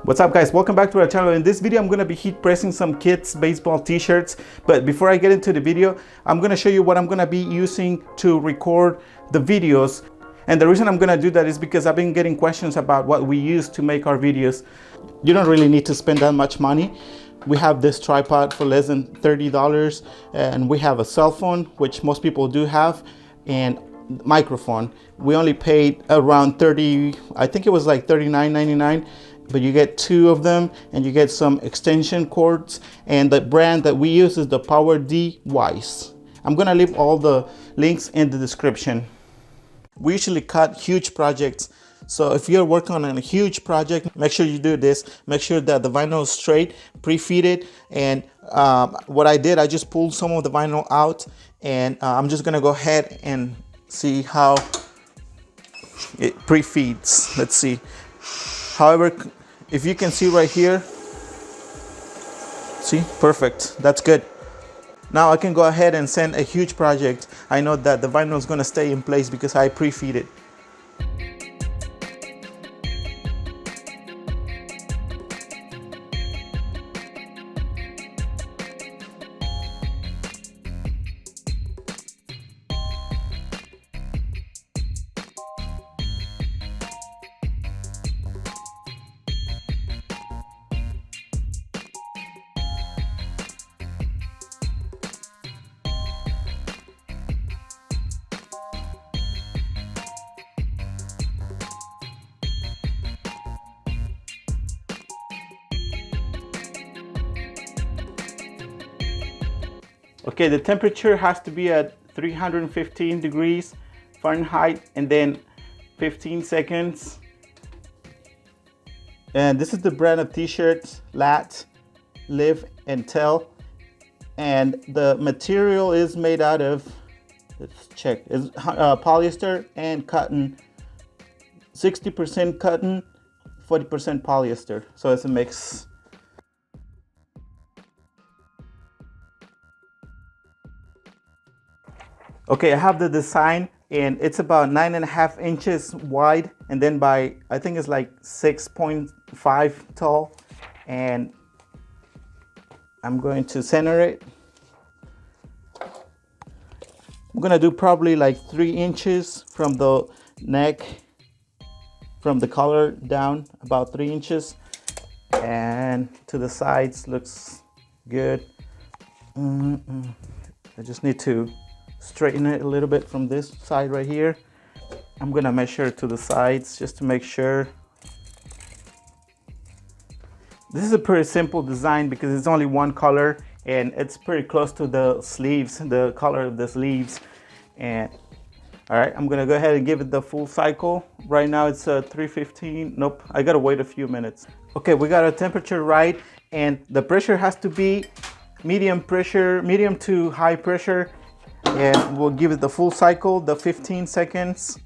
What's up guys, welcome back to our channel. In this video I'm going to be heat pressing some kids baseball t-shirts, but before I get into the video I'm going to show you what I'm going to be using to record the videos. And the reason I'm going to do that is because I've been getting questions about what we use to make our videos. You don't really need to spend that much money. We have this tripod for less than $30, and we have a cell phone, which most people do have, and microphone. We only paid around 30, I think it was like $39.99, but you get two of them and you get some extension cords, and the brand that we use is the PowerD Wise. I'm gonna leave all the links in the description. We usually cut huge projects, so if you're working on a huge project, make sure you do this. Make sure that the vinyl is straight, pre-fitted, and what I did, I just pulled some of the vinyl out, and I'm just gonna go ahead and see how it pre-feeds. Let's see. However, if you can see right here, see, perfect, that's good. Now I can go ahead and send a huge project. I know that the vinyl is gonna stay in place because I pre-feed it. Okay, the temperature has to be at 315 degrees Fahrenheit and then 15 seconds. And this is the brand of t-shirts, Lat, Live and Tell. And the material is made out of, let's check, is polyester and cotton. 60% cotton, 40% polyester. So it's a mix. Okay, I have the design, and it's about 9.5 inches wide, and then by, I think it's like 6.5 tall, and I'm going to center it. I'm gonna do probably like 3 inches from the neck, from the collar down, about 3 inches, and to the sides looks good. I just need to straighten it a little bit from this side right here. I'm gonna measure to the sides just to make sure. This is a pretty simple design because it's only one color and it's pretty close to the sleeves, the color of the sleeves. And all right, I'm gonna go ahead and give it the full cycle. Right now it's 315. Nope, I gotta wait a few minutes. Okay, we got our temperature right, and the pressure has to be medium pressure, medium to high pressure. And we'll give it the full cycle, the 15 seconds.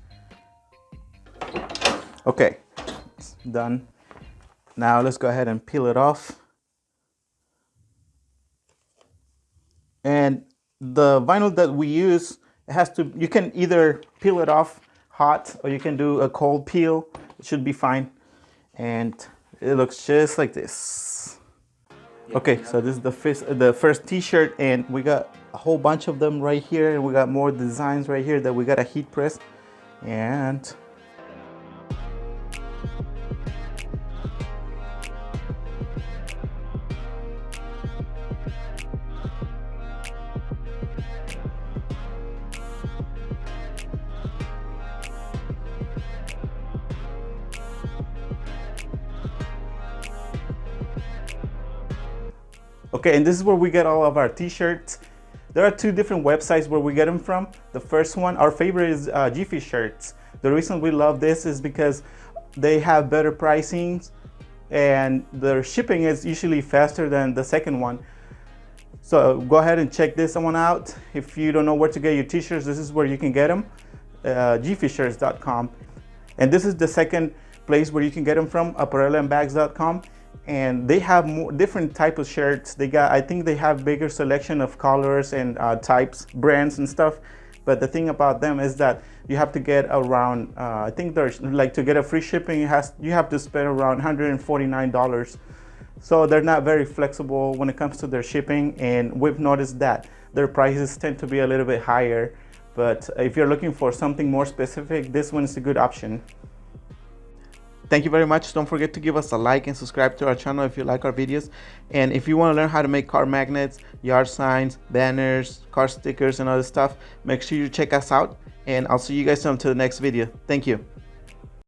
Okay, it's done. Now let's go ahead and peel it off. And the vinyl that we use, it has to, you can either peel it off hot or you can do a cold peel. It should be fine. And it looks just like this. Okay, so this is the first t-shirt, and we got a whole bunch of them right here, and we got more designs right here that we got a heat press. And okay, and this is where we get all of our t-shirts. There are two different websites where we get them from. The first one, our favorite, is Jiffy Shirts. The reason we love this is because they have better pricings and their shipping is usually faster than the second one. So go ahead and check this one out. If you don't know where to get your t-shirts, this is where you can get them, jiffyshirts.com. And this is the second place where you can get them from, apparellandbags.com. And they have more different type of shirts. They got, I think they have bigger selection of colors and types, brands and stuff. But the thing about them is that you have to get around, I think there's like, to get a free shipping, you have to spend around $149. So they're not very flexible when it comes to their shipping, and we've noticed that their prices tend to be a little bit higher. But if you're looking for something more specific, this one is a good option. Thank you very much. Don't forget to give us a like and subscribe to our channel if you like our videos. And if you want to learn how to make car magnets, yard signs, banners, car stickers, and other stuff, make sure you check us out. And I'll see you guys until the next video. Thank you.